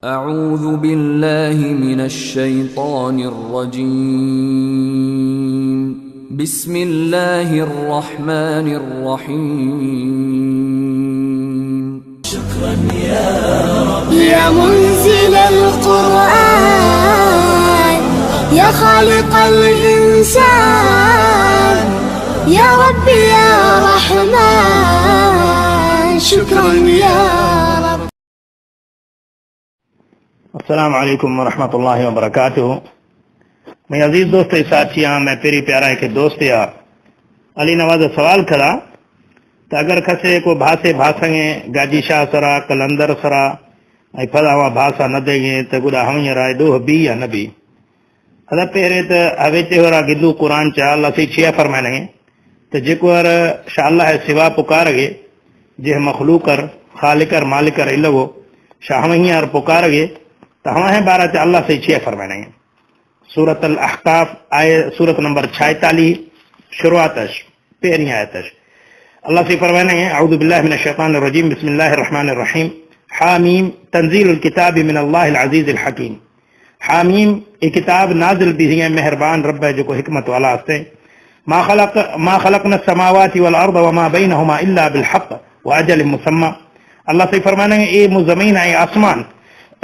अऊज़ु बिल्लाहि मिनश्शैतानिर्रजीम। बिस्मिल्लाहिर्रहमानिर्रहीम। या मुंज़िल अल-क़ुरआन, या ख़ालिक़ल इंसान, या रब्बी या रहमान, शुक्रन या रब। अस्सलाम वालेकुम वरहमतुल्लाहि वबरकातुहू। मैं अजीज दोस्त साथियां, मैं पेरी प्यारा के दोस्त या अली नवाज सवाल करा तो अगर कसे को भाषे भाषंगे गाजी शाह सरा कलंदर सरा ऐं फलावा भाषा न देंगे तो गुड़ा हम राय दो बी या नबी अदा पहरे तो हवे चेहरा गिदू कुरान चा अल्लाह से छिया फरमाएंगे तो जेको शाह सिवा पुकार गे जे मखलूकर खालिकर मालिकर इलगो शाह यार पुकार गे तो हम बारह चा अल्लाह से छिया फरमाएंगे। सूरत अल अहकाफ आए सूरत नंबर 46 शुरुआतश पहली आयतश अल्लाह से फरमाएंगे अऊज़ु बिल्लाहि मिनश शैतानिर रजीम बिस्मिल्लाहिर रहमानिर रहीम। हामीम तंजीलुल किताबि मिनल्लाहिल अज़ीज़िल हकीम। हामीम ये किताब नाजिल भी है मेहरबान रब है जो को हिकमत वाला हस्ते। मा खलक़ना समावाति वल अर्द वमा बैनहुमा इल्ला बिल हक़ व अजलिम मुसम्मा। अल्लाह से फरमाएंगे ए मुज़म्मिन ए आसमान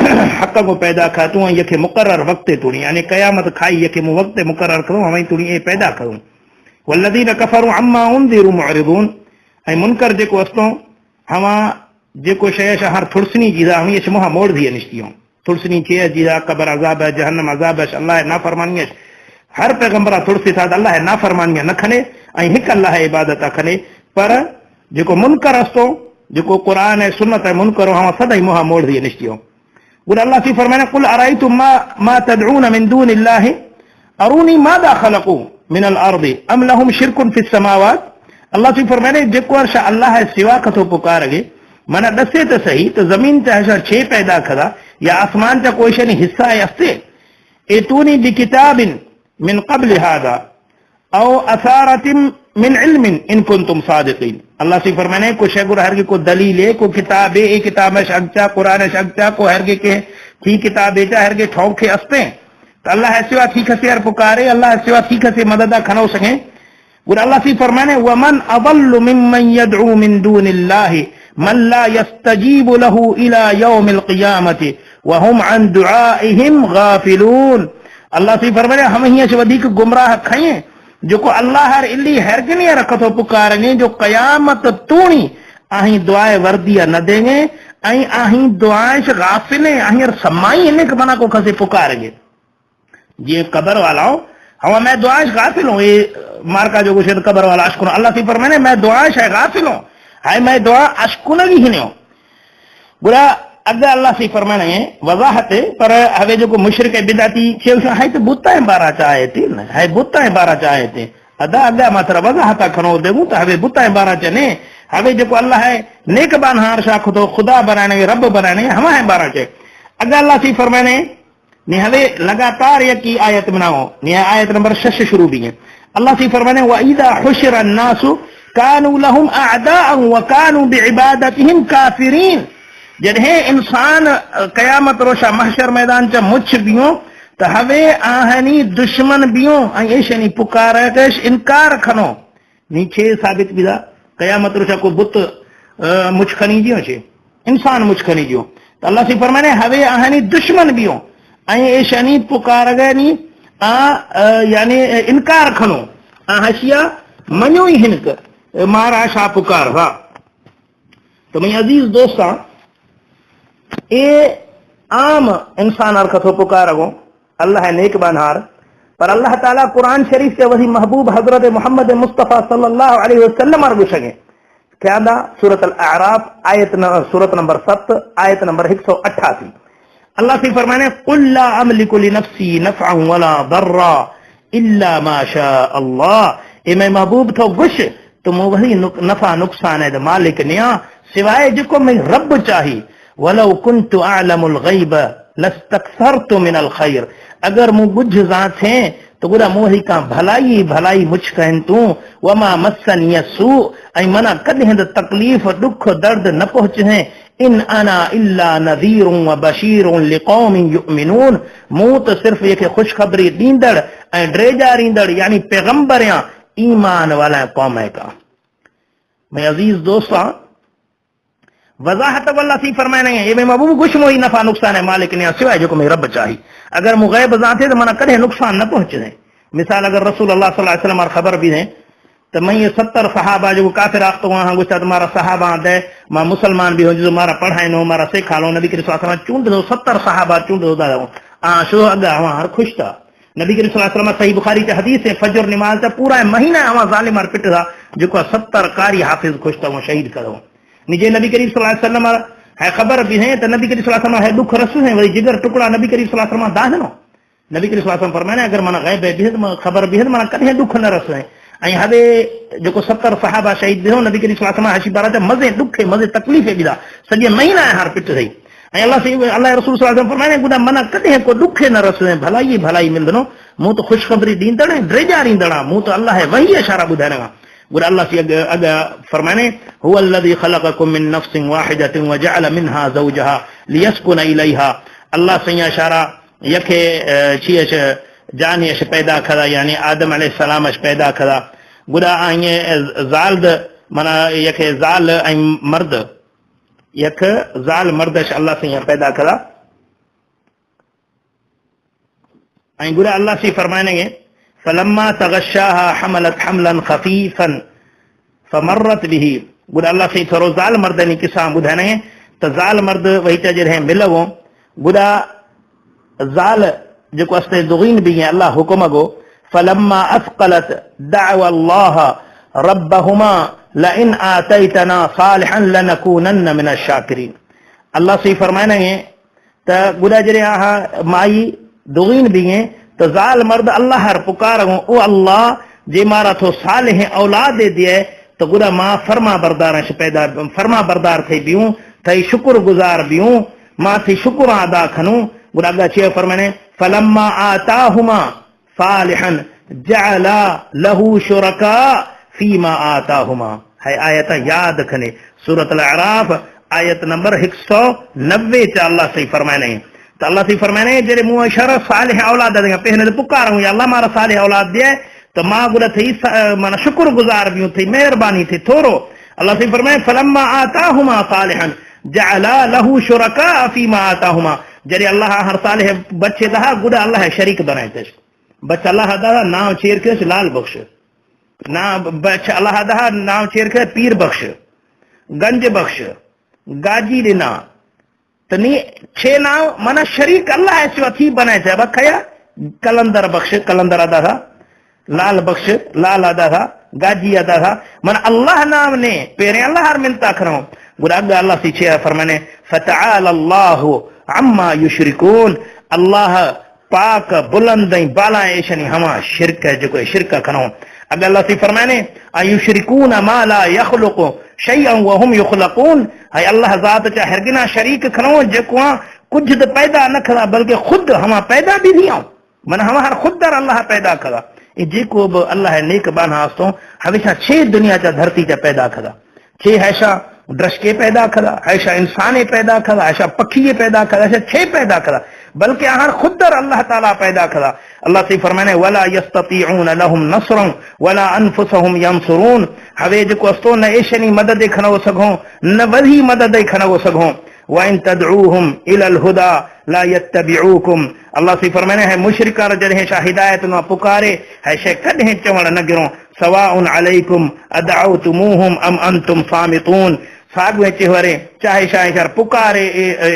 हक़ को पैदा खातू यके मुकर्रर वक्त तुणी यानी कयामत खाई यके वक्त मुकर्रर करूं हमें तुणी ए पैदा करूं। वल्लज़ीन कफ़रू अम्मा उनज़िरू मुअरिदून ऐं मुनकर जेको अस्तो हवा जेको शय हर थुड़सनी जीदा हम ये मोहा मोड़ दिए निश्चियों थुड़सनी छे जीदा कब्र अज़ाब है जहन्नम अज़ाब है अल्लाह ना फरमानी हर पैगंबरा थुड़सी था अल्लाह ना फरमानी न खने ऐं हिक अल्लाह इबादत खने पर जेको मुनकर अस्तो जेको कुरान है सुन्नत है मुनकर हम सदाई मोहा मोड़ दिए निश्चियों। गुड अल्लाह से फरमाना कुल अराइतुम मा तदऊन मिन दूनिल्लाहि अरूनी मादा खलकू मिनल अर्दि अम लहुम शिरकुन फिस समावात। अल्लाह से फरमाने जेको अर्श अल्लाह सिवा कथो पुकारगे मना दसे तो सही तो जमीन चाहे छे पैदा करा या आसमान चा कोई शनि हिस्सा है अस्ते एतूनी बिकिताबिन मिन क़ब्ल हादा औ असारतिम मिन इल्मिन इन कुंतुम सादिकीन। अल्लाह से फरमाने को शेगुर हरगे को दलील है को किताब है किताब में शगचा कुरान शगचा को हरगे के थी किताब बेटा हरगे ठौके अस्ते तो अल्लाह सिवा ठीक से यार पुकारे अल्लाह सिवा ठीक से मदद खनो सके। गुर अल्लाह से फरमाने वमन अदल्लु मिम्मन यदउ मिन दूनिल्लाहि मन ला यस्तजीबु लहु इला यौमिल क़ियामति व हुम अन दुआइहिम गाफिलून। अल्लाह से फरमाने हम हिया से वधिक गुमराह खये जो को अल्लाह हर इल्ली हरगनी रखतो पुकारने जो कयामत तूणी आही दुआए वर्दिया न देंगे आई आही दुआए से गाफिले आही समाई इन्हें के बना को खसे पुकारेंगे ये कब्र वाला हो हम मैं दुआए से गाफिल हूं ये मार का जो कुछ कब्र वाला अशकुन अल्लाह से फरमाने मैं दुआए से गाफिल हूं हाय मैं दुआ अशकुन ही हिने हो बुरा अगर अल्लाह से फरमाने वजाहत पर हवे जो को मुशरिक बिदाती खेल है तो बुता है 12 चाहे थे न है बुता है 12 चाहे थे अदा अगा मात्र वजाहत खनो देगू तो हवे बुता है 12 चने हवे जो को अल्लाह है नेक बानहार शाख तो खुदा बनाने रब बनाने हम है 12 चे अगर अल्लाह से फरमाने ने हवे लगातार ये की आयत बनाओ ने आयत नंबर 6 से शुरू भी है। अल्लाह से फरमाने व इदा हुशिर अन्नासु कानू लहुम अअदाअ व कानू बिइबादतिहिम काफिरीन। जॾहिं इंसान कयामत रोशा महशर मैदान चा मुछ बियो तो हवे आहनी दुश्मन बियो ऐशनी पुकार इनकार खनो नीचे साबित बिदा कयामत रोशा को बुत मुछ खनी जियो छे इंसान मुछ खनी जियो तो अल्लाह से फरमाने हवे आहनी दुश्मन बियो ऐशनी पुकार गनी यानी इनकार खनो हशिया मनो ही हिनक मारा शा पुकार हा। तो मैं अजीज दोस्ता ए आम इंसान और कथो पुकारगो अल्लाह नेक बनहार पर अल्लाह ताला कुरान शरीफ से वही महबूब हजरत मोहम्मद मुस्तफ़ा सल्लल्लाहु अलैहि वसल्लम और गुशगे क्या दा सूरत अल अराफ सूरत नंबर 7 आयत नंबर 188 अल्लाह से फरमाने कुल ला अमलिकु लिनफ्सी नफ़अन वला दर्रा इल्ला मा शा अल्लाह। ए मैं महबूब तो गुश तुम वही नफा नुकसान है मालिक निया सिवाय जिको मैं रब चाही वलो कुन्तु अअलमुल गैब लस्तक्सरतु मिनल खैर अगर मु बुझ जात है तो गुरा मोही का भलाई भलाई मुझ कहन तू वमा मस्सन यसू ऐ मना कदे तकलीफ दुख दर्द न पहुंचे हैं इन अना इल्ला नज़ीरुन व बशीरुन लिक़ौमिन युमिनून, मूं तो सिर्फ ये खुशखबरी दींदड़ ऐं ड्रेजारींदड़ यानी पैगंबर या ईमान वाला कौम है का। मैं अजीज दोस्तों वजाहत वल्ला सी फरमाए नहीं ये मैं मबू कुछ मोही नफा नुकसान है मालिक ने सिवाय जो मैं रब चाही। अगर मु गैब ज़ाते तो मना कदे नुकसान न पहुंचे। मिसाल अगर रसूल अल्लाह सल्लल्लाहु अलैहि वसल्लम खबर भी है तो मैं ये 70 सहाबा जो काफिर आख्त वहां गुस्सा तुम्हारा सहाबा दे मां मुसलमान भी हो जो मारा पढ़ाए नो मारा सिखा लो नबी करीम सल्लल्लाहु अलैहि वसल्लम चूंड दो 70 सहाबा चूंड दो दा आ शो अगा वहां खुश था। नबी करीम सल्लल्लाहु अलैहि वसल्लम सही बुखारी के हदीस है फजर नमाज का पूरा महीना वहां जालिम मार पिट था जो 70 कारी हाफिज खुश था वो शहीद करो। निजे नबी करीम सल्लल्लाहु अलैहि वसल्लम है खबर भी है तो नबी करीम सल्लल्लाहु अलैहि वसल्लम है दुख रसू है वही जिगर टुकड़ा नबी करीम सल्लल्लाहु अलैहि वसल्लम दाहनो। नबी करीम सल्लल्लाहु अलैहि वसल्लम फरमाने अगर मना गैब है भी खबर भी है मना कदे दुख न रस है। ऐं हवे जो 70 सहाबा शहीद थियो नबी करीम सल्लल्लाहु अलैहि वसल्लम हशी बारा मजे दुखे मजे तकलीफ़े बिदा सॼे महीना हार पिट थई। ऐं अल्लाह रसूल सल्लल्लाहु अलैहि वसल्लम फरमाने गुदा मना कदे को दुखे न रस है भलाई भलाई मिलदनो मूं तो खुशखबरी दींदड़ ड्रेजारींदड़ मूं तो अल्लाह वही इशारा बुधाइणा गुदा अल्लाह सी अग फरमाने हुवल्लज़ी खलक़कुम मिन नफ्सिन वाहिदतिन व जअल मिनहा ज़ौजहा लियस्कुन इलैहा। अल्लाह से इशारा यखे छियश जान यश पैदा करा यानी आदम अलैहिस्सलाम पैदा करा गुदा आए जाल माना यखे जाल ऐं मर्द यख जाल मर्द अल्लाह से पैदा करा ऐं गुदा अल्लाह से फरमाएंगे फलम्मा तगश्शाहा हमलत हमलन खफीफन फमर्रत बिही। गुदा अल्लाह से थोरो जाल मर्द ने किस्सा बुधाने तो जाल मर्द वही चजे रहे मिलवो गुदा जाल जो अस्ते दुगीन भी है अल्लाह हुक्म गो फलम्मा अस्कलत दअवा अल्लाह रब्बहुमा लइन आतैतना सालिहन लनकूनन्न मिनश शाकिरीन। अल्लाह से फरमाने तो गुदा जरे आहा माई दुगीन भी है तो जाल मर्द अल्लाह हर पुकार गो ओ अल्लाह जे मारा थो सालिह औलाद दे दिए तो गुदा मां फरमा बरदार पैदा फरमा बरदार थे बियूं थई शुक्र गुजार बियूं मां थी शुक्र अदा खनू। गुदा अगा छे फरमाने फलम्मा आताहुमा सालिहन जअला लहू शुरका फीमा आताहुमा है आयत याद खने सूरत अल-अराफ आयत नंबर 190 च अल्लाह से फरमाने तो अल्लाह से फरमाने जेरे मुंह इशारा सालिह औलाद देगा पहले तो पुकार हूं अल्लाह मारा सालिह औलाद दे तो मां गुदा थी माना शुक्र गुजार भी थी मेहरबानी थी थोरो। अल्लाह से फरमाए फलम्मा आताहुमा सालिहन जअला लहू शुरका फीमा आताहुमा जरे अल्लाह हर सालिह बच्चे दहा गुदा अल्लाह शरीक बनाए थे बच्चा अल्लाह दा नाम चेर के लाल बख्श ना बच्चा अल्लाह दा नाम चेर के पीर बख्श गंज बख्श गाजी दिना तनी छे नाम मना शरीक अल्लाह ऐसे अथी बनाए थे बखया कलंदर बख्श कलंदर अदा था लाल बख्श लाल अदा था गाजी अदा था मन अल्लाह नाम ने पेरे अल्लाह हर मिलता करो गुदा अल्लाह से छे फरमाने फतआल अल्लाहु अम्मा युशरिकून। अल्लाह पाक बुलंद बाला ऐशनी हमा शिरक है जो शिरक करो। अगर अल्लाह से फरमाने अयुशरिकून मा ला यखलुकु शैअन व हुम युखलकून है अल्लाह जात चा हरगिना शरीक खनो जेको कुछ तो पैदा न करा बल्कि खुद हम पैदा भी नहीं आओ मन हम हर खुद अल्लाह पैदा करा जेको भी अल्लाह नेक बाना तो हमेशा 6 दुनिया चा धरती चा पैदा करा 6 ऐसा दृष्टे पैदा करा ऐसा इंसाने पैदा करा ऐसा पक्षी पैदा करा ऐसा 6 पैदा करा बल्कि हर खुद अल्लाह ताला पैदा करा। अल्लाह से फरमाने वला यस्ततीऊन लहुम नसरन वला अनफुसहुम यंसुरून हवे जो अस्तो न ऐशनी मदद खनो सगो न वही मदद खनो सगो व इन तदऊहुम इलल हुदा ला यत्तबिऊकुम। अल्लाह से फरमाने है मुशरिका जरे शा हिदायत न पुकारे है शे कदे चवण न गिरो सवाउन अलैकुम अदअउतुमुहुम अम अंतुम सामितून सागवे चेहरे चाहे शाह पुकारे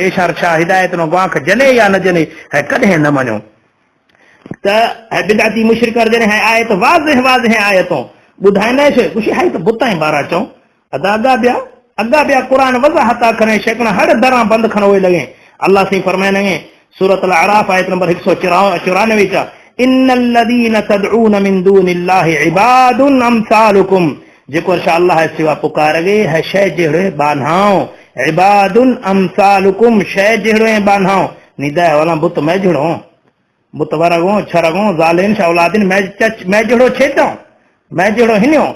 इशार शाह हिदायत नो गांख जने या न जने है कदे न मनो त है बिदाती मुशरिका जने है आयत वाज़ह वाज़ह आयतों बुधाइने छे कुछ है तो बुताई बारा चो अगा ब्या कुरान वजाहत करे शेकना हर दरा बंद खनो लगे। अल्लाह से फरमाने सूरत अल-अराफ आयत नंबर 194 चा इन्नल लदीन तदऊन मिन दूनिल्लाहि इबादुन अमसालुकुम जेको अल्लाह सिवा पुकार गए है शय जेड़े बान्हाओ इबादुन अमसालुकुम शय जेड़े बान्हाओ निदा वाला बुत मैं जुड़ो बुत वरगो छरगो जालिन औलादिन मैं जेड़ो छेतो मैं जेड़ो हिन्यो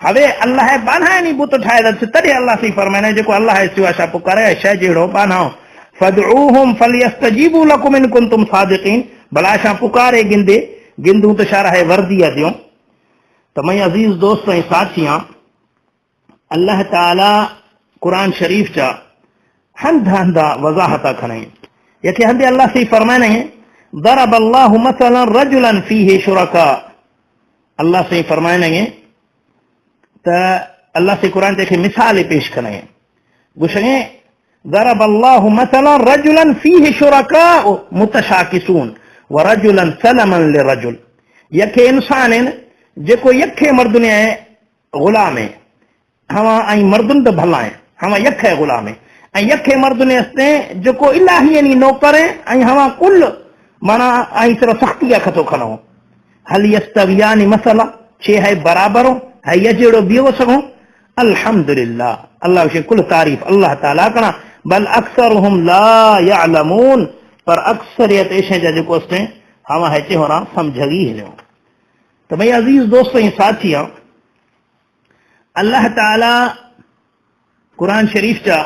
हवे अल्लाह बाना नहीं बुत ठाए दस तॾहिं अल्लाह सी फरमाइने जेको अल्लाह सिवा छा पुकारे शइ जहिड़ो बानाओ फदऊहुम फलियस्तजीबू लकुम इन कुंतुम सादिकीन भला छा पुकारे गिंदे गिंदू तो शा रहे वर्दी दियो। तो मैं अजीज दोस्त ऐं साथियां अल्लाह ताला कुरान शरीफ चा हंधा हंधा वजाहत खणे यके हंधे अल्लाह से फरमाने दरब अल्लाहु मसलन रजुलन फीहि शुरका अल्लाह से फरमाने त अल्लाह से कुरान ते मिसाल पेश करें गुशे दरब अल्लाहु मसलन रजुलन फीहि शुरका मुतशाकिसून व रजुलन सलमन लिरजुल यके इंसान जेको यखे मर्दुन गुलाम है हवा आई मर्दुन तो भला है हवा यख है गुलाम है आई यखे मर्दुन हस्ते जेको इलाही यानी नौकर है आई हवा कुल माना आई सिर्फ सख्ती खतो खनो हल यस्तवियानी मसला छे है बराबर हो है ये जेड़ो बियो सको अल्हम्दुलिल्लाह अल्लाह से कुल तारीफ अल्लाह ताला कना बल अक्सरहुम ला यअलमून पर अक्सरियत ऐसे जेको हस्ते हवा है चे होना समझगी है। तो भाई अजीज दोस्तों साथियों अल्लाह ताला कुरान शरीफ चा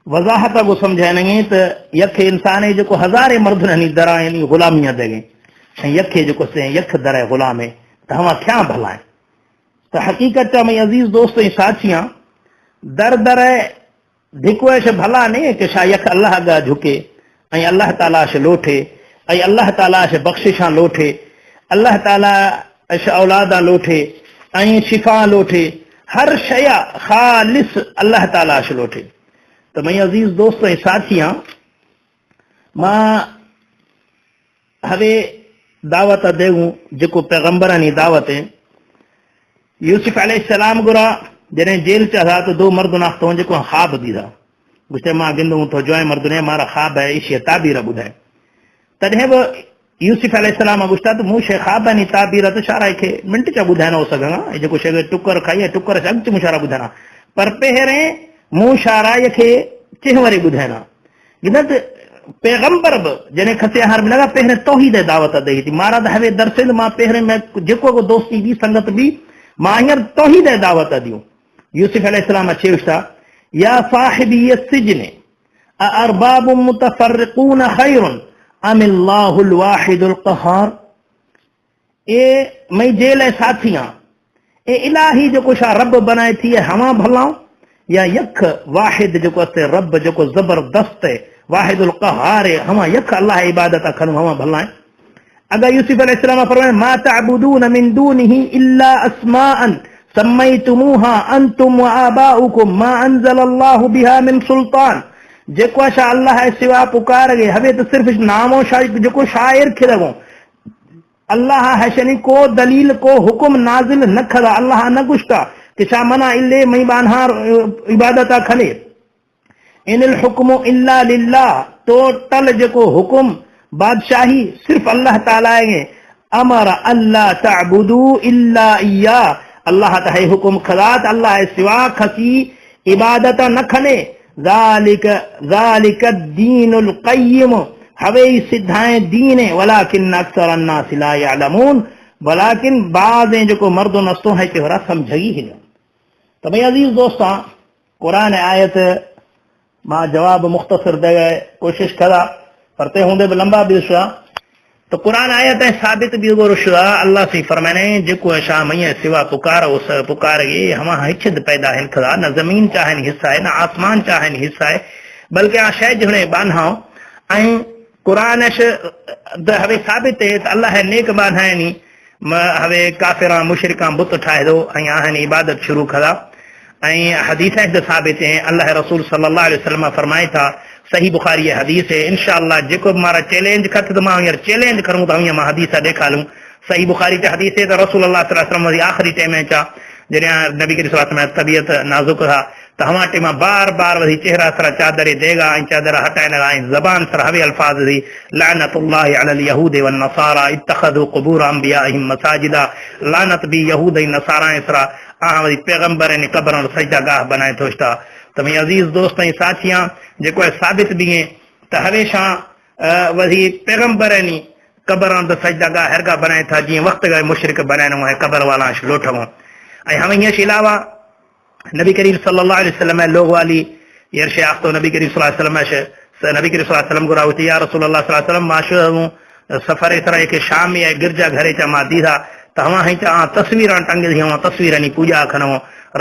वजाहत को समझाएंगे तो यखे इंसान जो हजारे मर्द नहीं दरा यानी गुलामियां देंगे यखे जो से यख दर गुलाम है तो हम क्या भला है। तो हकीकत में अजीज दोस्तों साथियां दर दर धिको से भला नहीं कि शा यख अल्लाह गा झुके अल्लाह ताला से लोठे अल्लाह ताला से बख्शिशा लोठे अल्लाह ताला से औलादा लोठे शिफा लोठे हर शया खालिस अल्लाह ताला से लोठे। तो मैं अजीज दोस्तों साथियां मां हवे दावत देऊं जो पैगंबरानी दावत है यूसुफ अलैहिस्सलाम गुरा जने जेल चा तो दो मर्द नास्तो जो ख्वाब दीदा गुस्से मां गिंदू तो जो मर्द ने मारा ख्वाब है इस ताबीर बुधाए तॾहिं बि यूसुफ अलैहिस्सलाम गुस्ता तो मुंह शे ख्वाब नी ताबीर तो शारा के मिंट चा बुधाए न हो सघां जो शे टुकर खाई टुकर से अॻु मुशारा बुधाना पर पहिरें मुंह शारा के चिहवरे बुधाना गिनत पैगंबर ब जने खसे हार में लगा पहिरें तौहीद दावत दई थी मारा द हवे दरसिल मां पहिरें में जेको को दोस्ती भी संगत भी मां हींअर तौहीद दावत दियूं। यूसुफ अलैहिस्सलाम अचे उस्ता या साहिबी सिजन अरबाब मुतफर्रिकून खैरुन अमिल्लाहुल वाहिदुल क़हार ए मई जेल साथियां ए इलाही जो शा रब बनाए थी हवा भलाओ या यख वाहिद जो असे रब जो जबरदस्त है वाहिदुल क़हार है हवा यख अल्लाह इबादत खनु हवा भलाए। अगर यूसुफ अलैहिस्सलाम फरमाए मा तअबुदून मिन दूनिही इल्ला अस्माअन सम्मैतुमूहा अंतुम व आबाउकुम मा अंज़लल्लाहु बिहा मिन सुल्तान जेको शा अल्लाह सिवा पुकार गए हवे तो सिर्फ नामो जो शायर खिलगो अल्लाह है शनी को दलील को हुक्म नाजिल न खदा अल्लाह न गुश्ता कि शा मना इल्ले मई बानहार इबादत खले इनिल हुक्मु इल्ला लिल्लाह टोटल जो हुक्म बादशाही सिर्फ अल्लाह ताला है अमर अल्लाह तअबुदू इल्ला इय्या अल्लाह ता है हुक्म खदात अल्लाह सिवा खसी इबादत न खले ज़ालिक दीनुल क़य्यिम हवे सिद्धाए दीन है वलाकिन अक्सर अन्नास ला यअलमून वलाकिन बाज़ जो मर्द नस्तो है कि हरा समझगी ही। तो भाई अजीज दोस्ता कुरान आयत मां जवाब मुख्तसर दे कोशिश करा परते होंदे लंबा भी शुआ। तो कुरान आयत है साबित भी शुआ अल्लाह से फरमाने जो शा मई सिवा पुकार उस पुकार ये हम हिचद पैदा है खदा न जमीन चाहन हिस्सा है न आसमान चाहन हिस्सा है बल्कि आ शय जुड़े बान्हाओ कुरान हवे साबित है अल्लाह नेक बान्हानी हवे काफिरा मुशरिका बुत ठाए दो आहन इबादत शुरू करा हदीस साबित है अल्लाह रसूल सल्लल्लाहु अलैहि वसल्लम फरमाए था सही बुखारी हदीस है इंशाअल्लाह जो मारा चैलेंज खत तो मां चैलेंज करूं तो मां हदीस देखारूं सही बुखारी ते हदीस है तो रसूलुल्लाह सल्लल्लाहु अलैहि वसल्लम आखिरी टाइम में चा जरिया नबी करीम सल्लल्लाहु अलैहि वसल्लम तबीयत नाजुक था तो हमा टेमा बार बार वही चेहरा सरा चादर देगा चादर हटाए लगा जबान सर हवे अल्फाज दी लानतुल्लाहि अलल यहूद वन नसारा इत्तखदु कुबूर अंबियाहिम मसाजिदा लानत भी यहूद व नसारा सरा वही पैगंबर ने कब्र और सजदा गाह बनाए थोस्ता। तो मेरे अजीज दोस्त साथियां जो साबित भी है तो हमेशा वही पैगंबर ने कब्र और सजदा गाह हरगा बनाए था जी वक्त गए मुशरिक बनाए है कब्र वाला लोट हम हीअं अलावा नबी करीम सल्लल्लाहु अलैहि वसल्लम लोग वाली यर्शे आख्तो नबी करीम सल्लल्लाहु अलैहि वसल्लम नबी करीम सल्लल्लाहु अलैहि वसल्लम गुरा होती या रसूलुल्लाह सल्लल्लाहु अलैहि वसल्लम माशू सफर इस तरह के शाम या गिरजा घरे चा मादी था तो हवा ही चा तस्वीर टंग दी हूँ तस्वीर नी पूजा खनो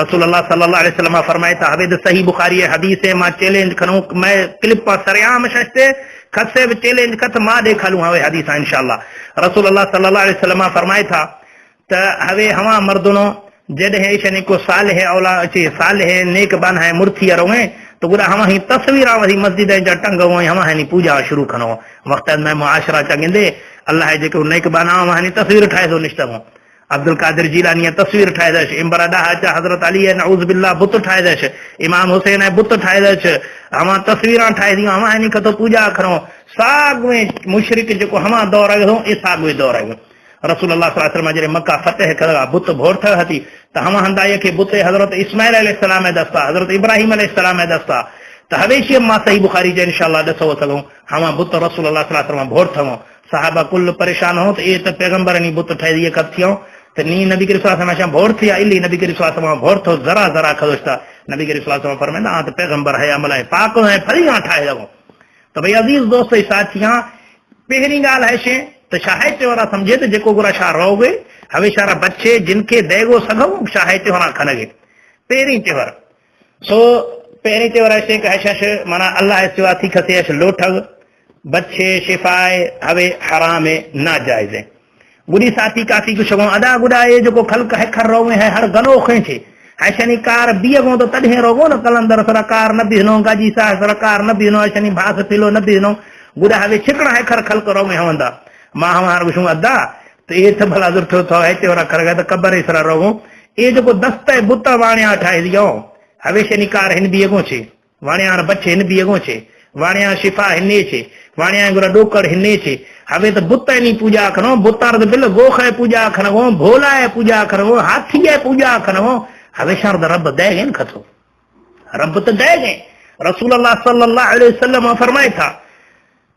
रसूलुल्लाह सल्लल्लाहु अलैहि वसल्लम फरमाए था हवेद सही बुखारी हदीस है मां चैलेंज खनो मैं क्लिप पर सरेआम शस्ते खसे चैलेंज खत मां देखलूं हवे हदीस इंशाअल्लाह रसूलुल्लाह सल्लल्लाहु अलैहि वसल्लम फरमाए था त हवे हवा मर्दनो जॾहिं शनि को सालिह औला अचे सालिह नेक बन है मुर्थी रोए तो गुरा हम ही तस्वीर वही मस्जिद जा टंग हम हनी पूजा शुरू खनो वक्त में मुआशरा चंगे अल्लाह जेको नेक बना हनी तस्वीर ठाए दो निश्चय अब्दुल कादिर जीलानी तस्वीर ठाए दश इमबर ॾाह हज़रत अली नऊज़ बिल्लाह बुत ठाए दश इमाम हुसैन बुत ठाए दश हम तस्वीर ठाए दी हम हनी तो पूजा खनो साग में मुशरिक जो हम दौर आयो ए साग में दौर आयो रसूलुल्लाह सल्लल्लाहु अलैहि वसल्लम जरे मक्का फतेह करा बुत भोर हती त हम हंदाय के बुत हजरत इस्माइल अलैहिस्सलाम दस्ता हजरत इब्राहिम अलैहिस्सलाम दस्ता त हवेशी मां सही बुखारी जे इंशाअल्लाह दसो सगो हम बुत रसूलुल्लाह सल्लल्लाहु अलैहि वसल्लम भोर थमो साहबा कुल परेशान हो त ए त पैगंबर नी बुत ठई दिए कब थियो त नी नबी करीम सल्लल्लाहु अलैहि वसल्लम भोर थिया इली नबी करीम सल्लल्लाहु अलैहि वसल्लम भोर थो जरा जरा खदोस्ता नबी करीम सल्लल्लाहु अलैहि वसल्लम फरमाया त पैगंबर है अमल है पाक है फरिया ठाए दो तो भाई अजीज दोस्त साथियां पहली गाल है शे तो शाहे वाला समझे तो जेको गुरा शाह रहोगे हमेशा बच्चे जिनके देगो सघो शाहे वाला खनगे पेरी तेवर सो पेरी तेवर ऐसे कहश माना अल्लाह सिवा थी खसे लोठग बच्चे शिफाए हवे हराम ना जायज गुड़ी साथी काफी कुछ अदा गुड़ाए जो खलक है खर रोवे है हर गनो खेचे ऐशनी कार बीगो तो तॾहिं रोगो न कलंदर सरकार न बीहनो गाजी सा सरकार न बीहनो ऐशनी भास फिलो न बीहनो गुड़ा हवे छिकड़ा है खर खलक रोवे हवंदा मां हमार विषु अदा तो ये तो भला दुर्थ तो है तेरा कर गया तो कबर इसरा रोगो ये जो दस्ते बुत्ता वाणिया ठाए दियो हवेशे निकार हिन बीगो छे वाणिया बच्चे हिन बीगो छे वाणिया शिफा हिन्ने छे वाणिया गुरा डोकर हिन्ने छे हवे तो बुत्ता नी पूजा खनो बुत्तार तो बिल गोखे पूजा खनो भोला है पूजा खनो हाथी है पूजा खनो हमेशा रब देगे न खतो रब तो देगे रसूलुल्लाह सल्लल्लाहु अलैहि वसल्लम फरमाए था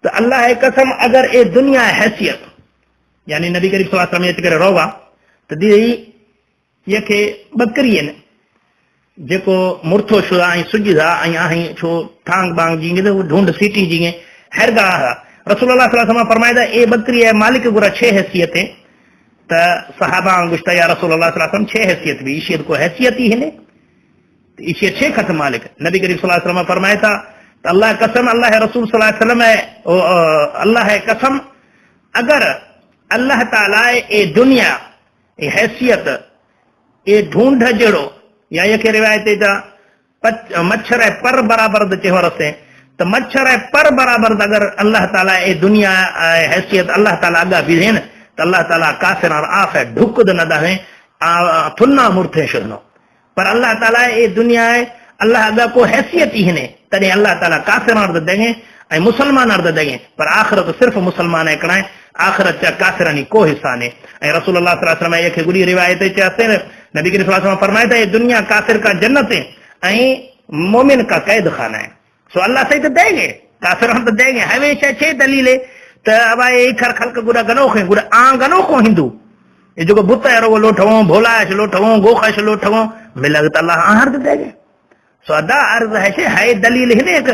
तो अल्लाह है कसम अगर ए दुनिया हैसियत यानी नबी करीम सल्लल्लाहु अलैहि वसल्लम करे रोवा तो दी यके बकरी ने जेको मुर्थो शुदा आई सुजिदा आई आई छो थांग बांग जींगे तो ढूंढ सीटी जींगे हरगा रसूलुल्लाह सल्लल्लाहु अलैहि वसल्लम फरमाया ए बकरी है मालिक गुरा 6 हैसियतें त सहाबा गुश्ता या रसूलुल्लाह सल्लल्लाहु अलैहि वसल्लम 6 हैसियत भी इशियत को हैसियत ही है इशियत 6 खत मालिक नबी करीम सल्लल्लाहु अलैहि वसल्लम फरमाया था अल्लाह कसम अल्लाह रसूल सल्लल्लाहु अलैहि वसल्लम है अल्लाह है कसम अगर अल्लाह ताला ए दुनिया ए हैसियत ए ढूंढ जड़ो या ये के रिवायत जा मच्छर है पर बराबर दचे हो रसे तो मच्छर है पर बराबर अगर अल्लाह ताला ए दुनिया हैसियत अल्लाह ताला अगा भी न तो अल्लाह ताला काफिर और आफ है ढुक न दहे थुन्ना मुर्थे शुनो पर अल्लाह ताला ए दुनिया है अल्लाह अगा को हैसियत ही ने तने अल्लाह ताला काफिर अर्द देंगे ऐ मुसलमान अर्द देंगे पर आखिरत सिर्फ मुसलमान एकड़ा है आखिरत चा काफिरानी को हिस्सा ने ऐ रसूलुल्लाह सल्लल्लाहु अलैहि वसल्लम एक गुड़ी रिवायत चाहते हैं नबी करीम सल्लल्लाहु अलैहि वसल्लम फरमाया था ये दुनिया काफिर का जन्नत है ऐ मोमिन का कैद खाना है सो अल्लाह सही तो देंगे काफिर हम तो देंगे हमेशा 6 दलीले तो अब ये खर खलक गुड़ा गनोखे गुड़ा आ गनोखो हिंदू ये जो बुत है रो लोठवो भोला है लोठवो गोखश लोठवो मिलग तो अल्लाह हर तो देंगे सो अदा अर्ज है दलील है एक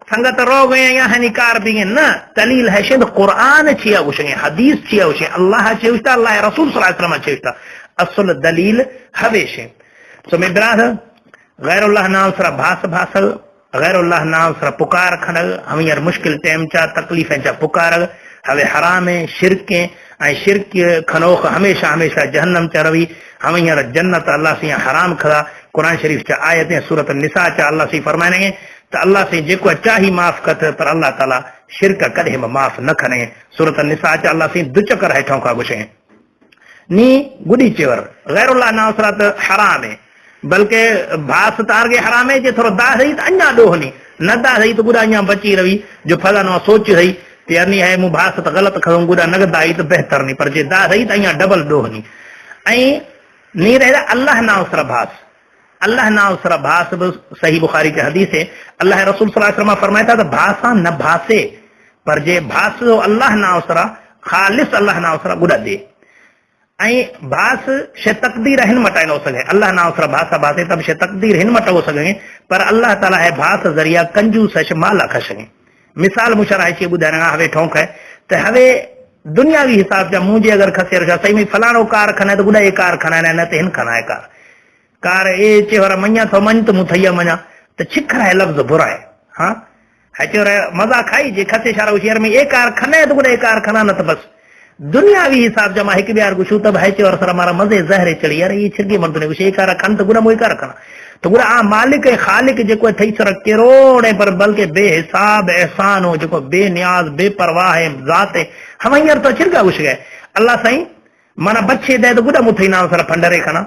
संगत रो गए या हनिकार भी न दलील है शायद कुरान छिया उसे हदीस छिया उसे अल्लाह चेष्टा अल्लाह रसूल सल्लल्लाहु अलैहि वसल्लम चेष्टा असल दलील हवेशे सो मैं ब्राद गैरुल्लाह नाम सरा भास भासल गैरुल्लाह नाम सरा पुकार खनग हम यार मुश्किल टाइम चा तकलीफ चा पुकार हवे हराम है शिरक ऐ शिरक खनोख हमेशा हमेशा जहन्नम चा रवी हम यार जन्नत अल्लाह से हराम खड़ा कुरान शरीफ चा आयतें सूरत निसा चा अल्लाह से फरमाने तो अल्लाह से जेको चाही माफ कत पर अल्लाह ताला शिरक कदे माफ न खने सूरत निसा चा अल्लाह से दुचकर है ठोका गुशे नी गुडी चेवर गैरुल्लाह नाम सरा तो हराम है बल्कि भास तारगे हराम है जे थोड़ा दाह रही तो अन्या डोहनी न दाह रही तो गुड़ा अन्या बची रही जो फलानो सोच रही यानी है मु भास तो गलत खड़ो गुड़ा नगद आई तो बेहतर नहीं पर जे दाह रही तो अन्या डबल डोहनी ऐ नहीं रहा अल्लाह नाम सरा भास अल्लाह नाम सरा भास सही बुखारी के हदीस है अल्लाह रसूल सल्लल्लाहु अलैहि वसल्लम फरमाया था भाषा न भासे पर जे भास अल्लाह नाम सरा खालिस अल्लाह नाम सरा गुड़ा दे भास शे तकदीर हिन मटाए न सके अल्लाह ना उसरा भासा भासे तब शे तकदीर हिन मट हो सके पर अल्लाह ताला है भास जरिया कंजूस है माल खा सके मिसाल मुशरा है बुधाइण हवे ठोंक है तो हवे दुनियावी हिसाब से मुझे अगर खसे रहा सही में फलाणो कार खना तो गुड़ा ये कार खना न तो हिन खना है कार ए चेवर मञा तो मन तो मुथैया मञा तो छिखर है लफ्ज बुरा है हाँ है चेवर मजा खाई जे खसे शारा उशियर में ए कार खना है तो गुड़ा ये कार खना न तो बस दुनियावी हिसाब जमा एक बार गुशू तब है और सर हमारा मजे जहरे चढ़ी यार ये छिड़गी मर्द ने कुछ कार खन तो गुना मोई कार खना तो गुना आ मालिक खालिक जो थी सर करोड़ है पर बल्कि बेहिसाब एहसान हो जो बेनियाज बेपरवाह है जात है हम यार तो छिड़गा घुस गए अल्लाह सही माना बच्चे दे तो गुड़ा मुथई ना सर फंडरे खना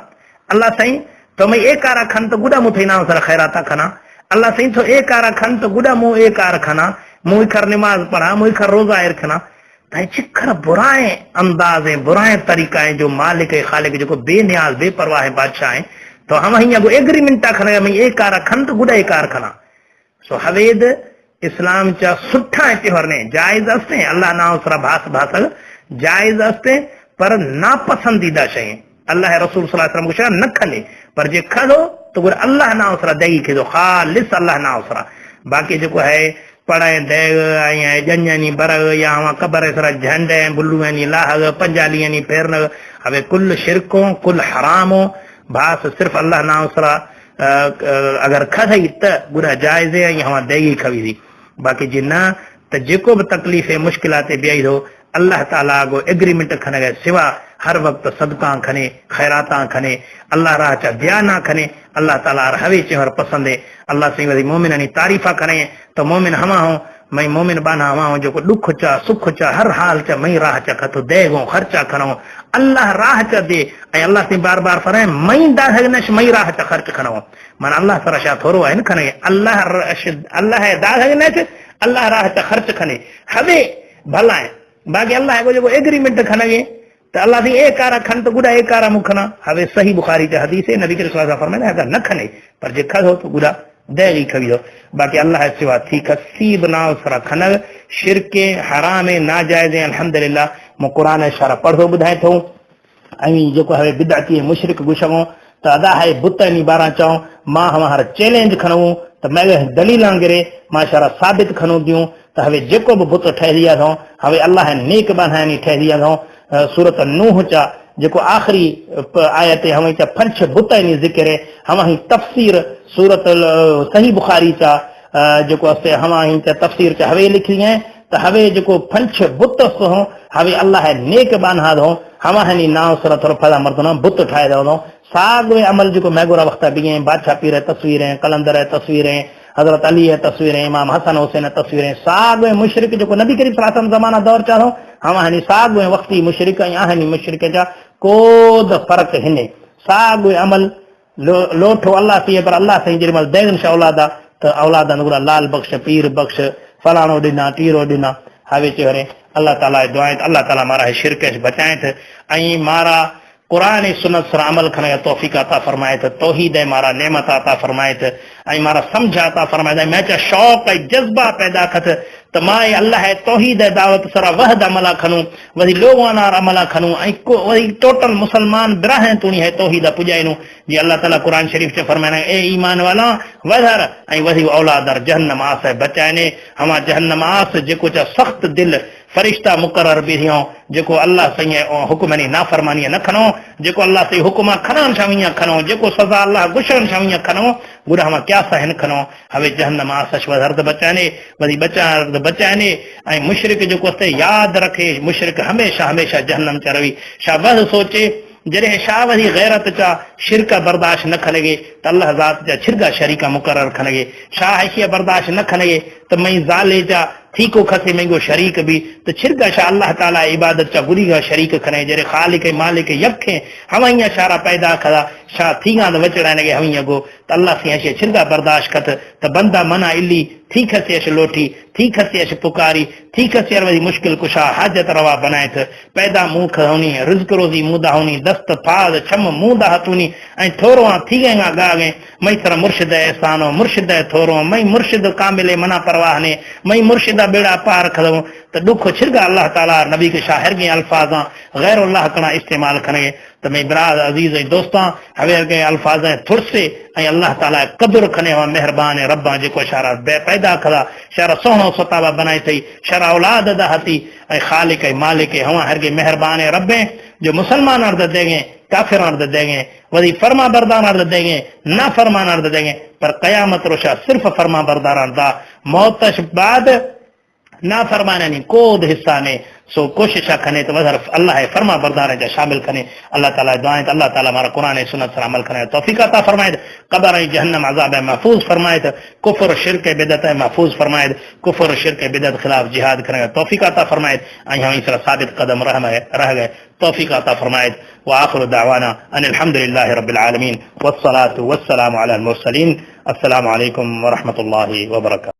अल्लाह सही तो मैं एक कार खन तो गुड़ा मुथई ना सर खैराता खना अल्लाह सही तो एक कार खन तो गुड़ा मुंह एक कार खना मुँह खर नमाज पढ़ा मुँह खर रोजा एर खना छिखर बुराए अंदाज है बुराए तरीका है जो मालिक है खालिक जो बेनियाज बेपरवाह है बादशाह है तो हम हिंग एग्रीमेंट खना एक कार खन तो गुड़ा एक कार खना सो हवेद इस्लाम चा सुठा त्योहार ने जायज असते अल्लाह ना उसरा भास भासल जायज असते पर नापसंदीदा शय अल्लाह रसूल सल्लल्लाहु अलैहि वसल्लम को न खले पर जे खलो तो गुर अल्लाह ना उसरा दई के जो खालिस अल्लाह ना उसरा बाकी जो है पढ़ाए देग जंजनी बर या वहाँ कबर सरा झंड बुल्लू लाहग पंजाली फेरन हवे कुल शिरकों कुल हरामो भास सिर्फ अल्लाह ना उसरा अगर खई त गुरा जायज है यहाँ देगी खवी थी बाकी जी न तो जेको भी तकलीफ है मुश्किलात बियाई हो अल्लाह ताला गो एग्रीमेंट खने गए सिवा हर वक्त सदका खने खैराता खने अल्लाह राह चा दिया ना खने अल्लाह ताला हवे चेहर पसंद है अल्लाह से वही मोमिन तारीफा करे तो मोमिन हमा हो मई मोमिन बाना हमा हो जो दुख चा सुख चा हर हाल चा मई राह चा खतो देगो खर्चा खनो अल्लाह राह चा दे अल्लाह से बार बार फरमाए मई दाहगनश मई राह चा खर्च खनो मन अल्लाह सरा शा थोरो है न खने अल्लाह अल्लाह है दाहगनश अल्लाह राह चा खर्च खने हवे भला है बाकी अल्लाह को जो एग्रीमेंट खने तो अल्लाह सी एक कार खन तो गुड़ा एक कार मुखना हवे सही बुखारी चा हदीस है नबी के रसूल फरमाया अगर न खने पर जे खो तो गुड़ा देगी खवी दो बाकी अल्लाह सिवा थी कसीब ना उसरा खनग शिरके हराम नाजायज अल्हम्दुलिल्लाह मो कुरान इशारा पढ़ो बुधाए थो जो है बिदअती मुशरिक गुशमो तो अदा है बुत नी बारा चाओ मां हमारा चैलेंज खनऊ तो मैं दलील गिरे मां इशारा साबित खनो दियूं तो हवे जेको भी बुत ठहरिया थो हवे अल्लाह नेक बनानी ठहरिया थो सूरत नूह चा जो आखिरी आयत हमें चा पंच बुत जिक्र है हम तफसीर सूरत सही बुखारी चा जो हम तफसीर चा हवे लिखी है तो हवे जो पंच बुत हो हवे अल्लाह नेक बानहा दो हम हनी नाव सूरत फला मर्दना बुत ठाए दो साग में अमल जो मैगोरा वक्त भी बादशाह पीर है तस्वीरें कलंदर है तस्वीरें हजरत अली है तस्वीरें इमाम हसन हुसैन है तस्वीरें साग में मुशरिक जो नबी करीम सल्लल्लाहु अलैहि वसल्लम जमाना दौर चाहो हम हनी साग में वक्ती मुशरिक हनी मुशरिक जा कोद फर्क हिने साग में अमल लोठो अल्लाह से पर अल्लाह से जरिमल देगन शा औलादा तो औलादा नगुरा लाल बख्श पीर बख्श फलाणो दिना टीरो दिना हवे चेहरे अल्लाह ताला दुआएं अल्लाह ताला मारा है शिरक बचाए थे आई मारा कुरान सुन्नत सर अमल खने तौफीक अता फरमाए थे तौहीद मारा नेमत अता फरमाए थे आई मारा समझ अता फरमाए मैं चा शौक जज्बा पैदा खत तो माए अल्लाह तौहीद दावत सरा वहद अमला खनू वही लोगवाना अमला खनू वही टोटल मुसलमान बिराह तुणी है तौहीद पुजाइनू जी अल्लाह ताला कुरान शरीफ से फरमाए ए ईमान वाला वधर आई वही औलादर जहन्नम आस है बचाने हमा जहन्नम आस जेको चा सख्त दिल फरिश्ता मुकर्रर बीहियो जेको अल्लाह से हुक्म नी नाफरमानी न खनो जेको अल्लाह से हुक्म खनान शामिया खनो जेको सजा अल्लाह गुशन शामिया खनो गुरा हम क्या सहन खनो हवे जहन्नम आसश वधर बचाने वही बचाने ऐं मुशरिक जो याद रखे मुशरिक हमेशा हमेशा जहन्नम च रवी शाबह सोचे जॾहिं शाह वही गैरत चा शिरक बर्दाश्त न खनगे तो अल्लाह ज़ात जा छिरगा शरीका मुकर्रर खनगे शाह हैशिया बर्दाश्त न खनगे तो मई ज़ाले जा थीको खसे महंगो शरीक भी तो छिरगा शाह अल्लाह ताला इबादत चा गुरीगा शरीक खने जरे खालिक मालिक यखे हवाइया शारा पैदा खदा शाह थीगा तो वचड़ा नगे हवाइया गो तो अल्लाह से हैशिया छिरगा बर्दाश्त खत तो बंदा मना इल्ली थी खसे अश लोठी थी खसे अश पुकारी थी खसे वही मुश्किल कुशा हाजत रवा बनाए थ पैदा मुंह होनी रिज्क रोजी मुदा होनी दस्त फाज छम मुंदा हतूनी ऐं थोरो थी गए गागे मई सर मुर्शिद एहसानो मुर्शिद थोरो मई मुर्शिद कामिले मना परवाह ने मई मुर्शिद दा बेड़ा पार करो तो दुख छिरगा अल्लाह ताला नबी के शाहिर के अल्फाज गैर अल्लाह कना इस्तेमाल करे तो मैं बरा अजीज दोस्तां हवे के अल्फाज थुरसे ऐं अल्लाह ताला कदर खने वा मेहरबान रब्बा जेको शारा बे पैदा करा शारा सोहनो सतावा बनाई थई शारा औलाद दा हती ऐं खालिक ऐं मालिक हवा हर के मेहरबान रब्बे जो मुसलमान अर्द देंगे काफिर अर्द देंगे वही फर्मा बरदार अर्द देंगे ना फरमान अर्द देंगे पर कयामत रोशा सिर्फ फर्मा बरदार अर्दा मौतश बाद ना फरमाने नहीं कोद हिस्सा ने सो कोशिश खने तो वजर अल्लाह है फर्मा बरदार है शामिल खने अल्लाह ताला दुआएं अल्लाह ताला हमारा कुरान सुन्नत पर अमल करे तौफीक अता फरमाए कब्र है जहन्नम अजाब है महफूज फरमाए कुफ्र शिरक बिदअत है महफूज फरमाए कुफ्र शिरक बिदअत खिलाफ जिहाद करे तौफीक अता फरमाए आई हम इस साबित कदम रह गए तौफीक अता फरमाए व आखिर दावाना अनिल हम्दुलिल्लाहि रब्बिल आलमीन वस्सलातु वस्सलामु अलल मुरसलीन अस्सलामु अलैकुम व रहमतुल्लाहि व बरकातहू।